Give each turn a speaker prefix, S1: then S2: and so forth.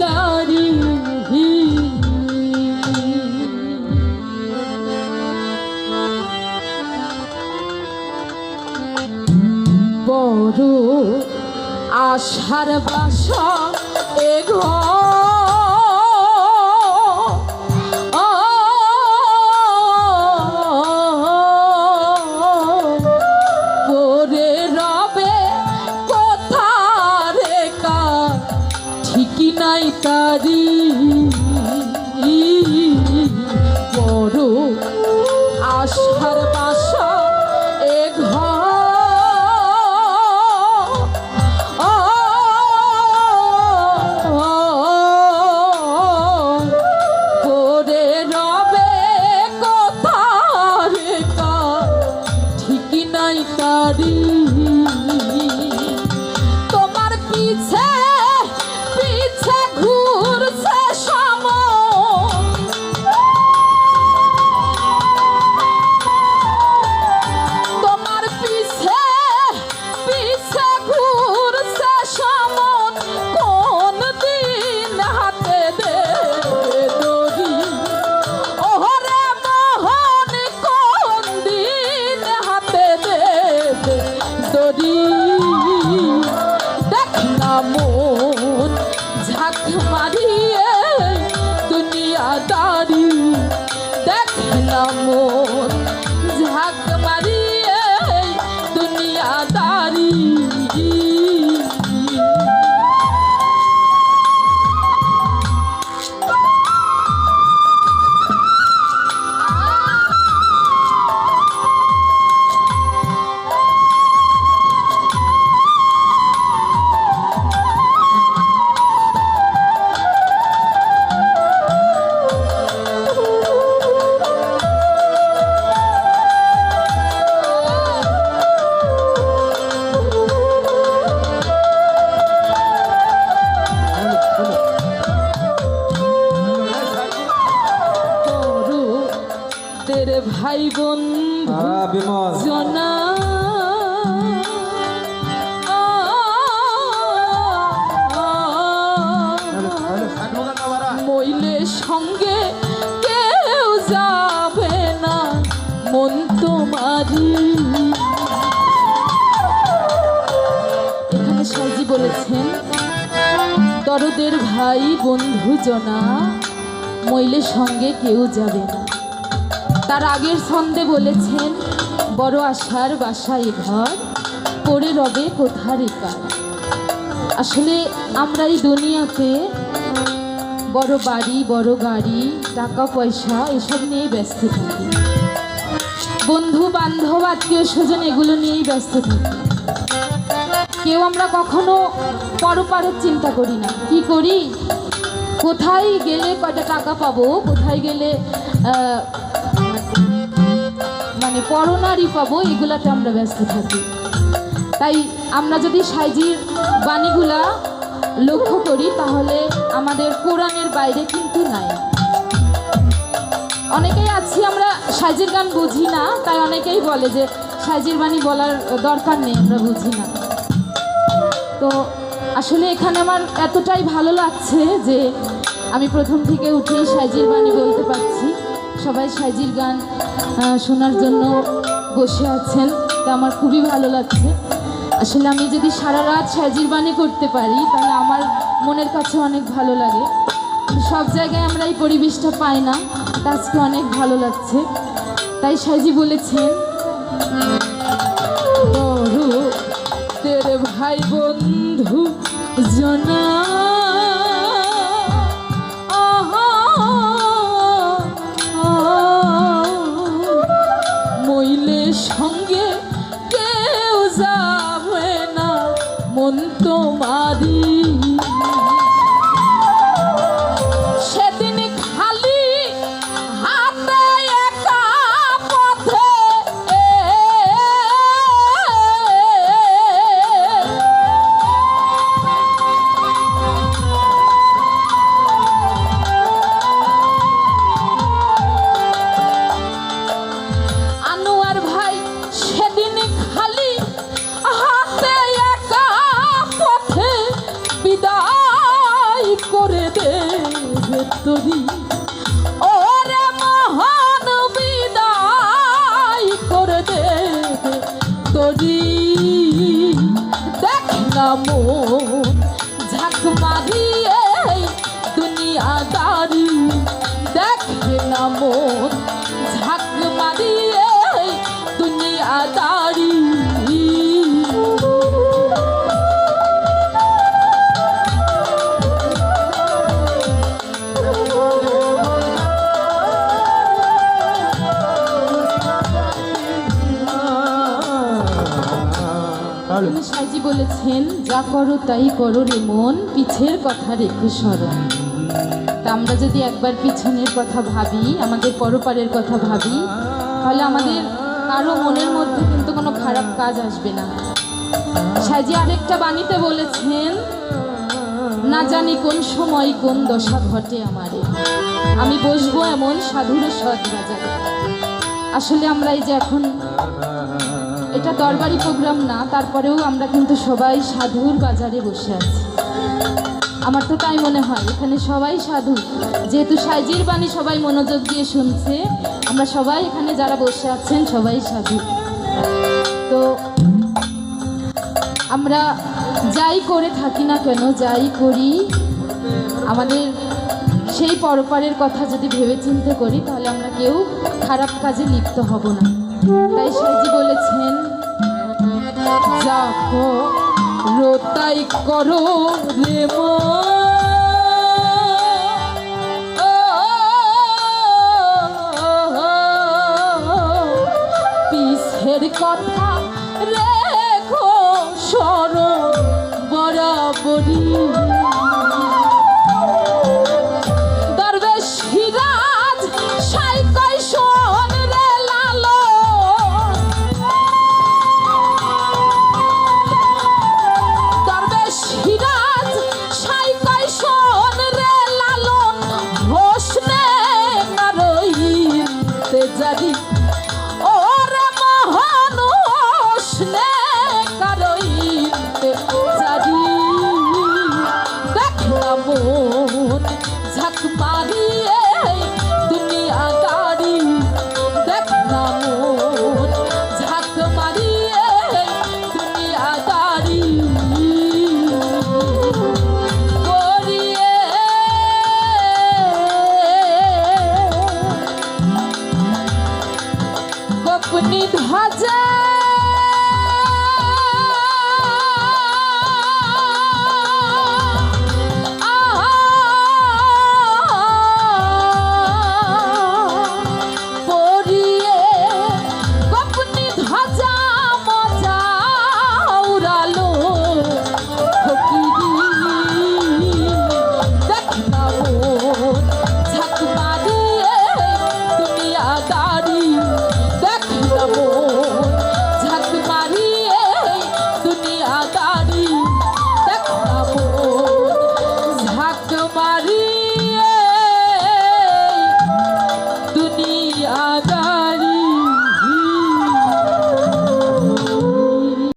S1: দাঁড়ি বড় আশার বাসা এ পরে রবে কোথারে কার ঠিকই নাই তারি বড় আশার বাসা এ তোমার পিছে পিছে ঘুরছে তোমার পিছে পিছে ঘুরছে সমন কোন দিন হাতে দে দড়ি ওরে মোহন কোন দিন হাতে দে দড়ি দেখ না মন ঝাঁক মারিয়ে দুনিয়াদারি দেখ না মন ঝাঁক মারিয়ে দুনিয়াদারি ভাই বন্ধু জনা মইলে সঙ্গে কেউ যাবে না মন তোমারি এখানে সাজি বলেছেন দরদের ভাই বন্ধু জনা মইলে সঙ্গে কেউ যাবে না তার আগের ছন্দে বলেছেন বড় আশার বাসায় ঘর পড়ে রবে কোথারে কার আসলে আমরা এই দুনিয়াতে বড় বাড়ি বড় গাড়ি টাকা পয়সা এসব নিয়েই ব্যস্ত থাকি বন্ধু বান্ধব আত্মীয় স্বজন এগুলো নিয়েই ব্যস্ত থাকি কেউ আমরা কখনো পরপারের চিন্তা করি না কি করি কোথায় গেলে কয়টা টাকা পাবো কোথায় গেলে মানে পরনারী পাবো এগুলাতে আমরা ব্যস্ত থাকি তাই আমরা যদি সাইজির বাণীগুলা লক্ষ্য করি তাহলে আমাদের কোরআনের বাইরে কিন্তু নাই অনেকেই আছি আমরা সাইজির গান বুঝি না তাই অনেকেই বলে যে সাইজির বাণী বলার দরকার নেই আমরা বুঝি না তো আসলে এখানে আমার এতটাই ভালো লাগছে যে আমি প্রথম থেকে উঠেই সাইজির বাণী বলতে পারছি সবাই সাইজির গান শোনার জন্য বসে আছেন তা আমার খুবই ভালো লাগছে আসলে আমি যদি সারা রাত সাইজির বাণী করতে পারি তাহলে আমার মনের কাছে অনেক ভালো লাগে সব জায়গায় আমরা এই পরিবেশটা পাই না তা আজকে অনেক ভালো লাগছে তাই সাইজি বলেছেন তেরে ভাই বন্ধু জনা মইলে সঙ্গে কেউ যাবে না মন তোমারি সেদিন খালি হাতে একা পথে আনোয়ার ভাই সেদিন খালি হাতে একা পথে বিদায় তরি ওরে মহান বিদায় করে দে তরি দেখ না মন ঝাঁক মারিয়ে দুনিয়াদারি দেখ না মন ঝাঁক মারিয়ে দুনিয়াদারি তিনি সাজি বলেছেন যা করো তাই করো রে মন পিছের কথা রেখে স্মরণ। তা আমরা যদি একবার পিছনের কথা ভাবি আমাদের পরপারের কথা ভাবি তাহলে আমাদের কারো মনের মধ্যে কিন্তু কোনো খারাপ কাজ আসবে না। সাজি আরেকটা বাণীতে বলেছেন না জানি কোন সময় কোন দশা ঘটে আমারে আমি বসবো এমন সাধুর সৎ বাজারে। আসলে আমরা এই যে এখন এটা দরবারি প্রোগ্রাম না তারপরেও আমরা কিন্তু সবাই সাধুর বাজারে বসে আছি। আমার তো তাই মনে হয় এখানে সবাই সাধু, যেহেতু সাইজির বাণী সবাই মনোযোগ দিয়ে শুনছে আমরা সবাই এখানে যারা বসে আছেন সবাই সাধু। তো আমরা যাই করে থাকি না কেন যাই করি আমাদের সেই পরপারের কথা যদি ভেবে চিন্তে করি তাহলে আমরা কেউ খারাপ কাজে লিপ্ত হব না। তাই সাইজি বলেছেন যা করো তাই করো রে পিছের কথা রেখো স্মরণ বরাবরই